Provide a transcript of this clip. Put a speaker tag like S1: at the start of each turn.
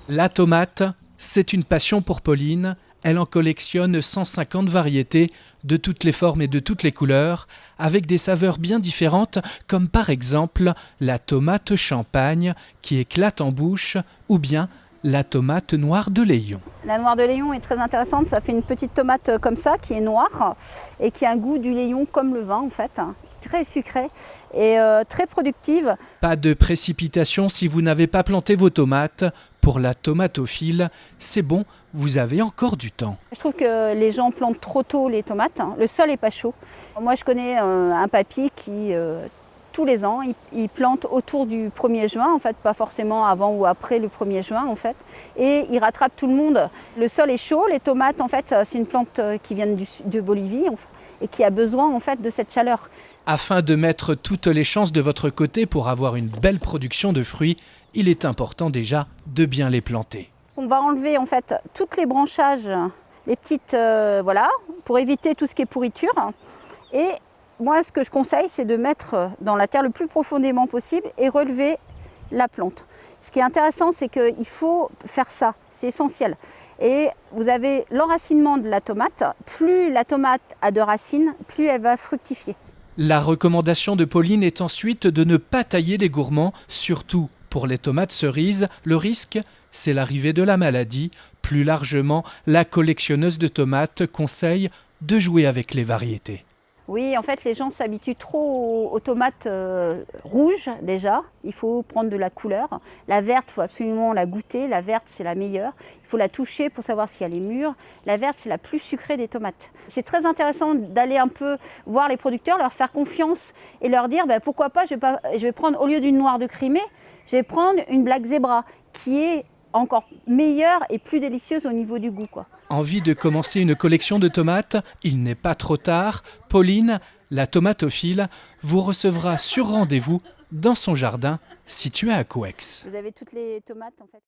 S1: La tomate, c'est une passion pour Pauline. Elle en collectionne 150 variétés de toutes les formes et de toutes les couleurs, avec des saveurs bien différentes, comme par exemple la tomate champagne qui éclate en bouche, ou bien la tomate noire de Léon.
S2: La noire de Léon est très intéressante, ça fait une petite tomate comme ça qui est noire et qui a un goût du Léon comme le vin en fait. Très sucrée et très productive.
S1: Pas de précipitation si vous n'avez pas planté vos tomates. Pour la tomatophile, c'est bon, vous avez encore du temps.
S2: Je trouve que les gens plantent trop tôt les tomates, le sol n'est pas chaud. Moi je connais un papy qui tous les ans, il plante autour du 1er juin, en fait, pas forcément avant ou après le 1er juin, en fait, et il rattrape tout le monde. Le sol est chaud, les tomates, en fait, c'est une plante qui vient de Bolivie et qui a besoin, en fait, de cette chaleur.
S1: Afin de mettre toutes les chances de votre côté pour avoir une belle production de fruits, il est important déjà de bien les planter.
S2: On va enlever, en fait, toutes les branchages, les petites, voilà, pour éviter tout ce qui est pourriture. Et moi, ce que je conseille, c'est de mettre dans la terre le plus profondément possible et relever la plante. Ce qui est intéressant, c'est qu'il faut faire ça, c'est essentiel. Et vous avez l'enracinement de la tomate. Plus la tomate a de racines, plus elle va fructifier.
S1: La recommandation de Pauline est ensuite de ne pas tailler les gourmands, surtout pour les tomates cerises. Le risque, c'est l'arrivée de la maladie. Plus largement, la collectionneuse de tomates conseille de jouer avec les variétés.
S2: Oui, en fait, les gens s'habituent trop aux tomates rouges déjà. Il faut prendre de la couleur. La verte, il faut absolument la goûter. La verte, c'est la meilleure. Il faut la toucher pour savoir si elle est mûre. La verte, c'est la plus sucrée des tomates. C'est très intéressant d'aller un peu voir les producteurs, leur faire confiance et leur dire pourquoi pas, je vais prendre, au lieu d'une noire de Crimée, je vais prendre une Black Zebra qui est encore meilleure et plus délicieuse au niveau du goût, quoi.
S1: Envie de commencer une collection de tomates? Il n'est pas trop tard. Pauline, la tomatophile, vous recevra sur rendez-vous dans son jardin situé à Couëx.
S2: Vous avez toutes les tomates en fait.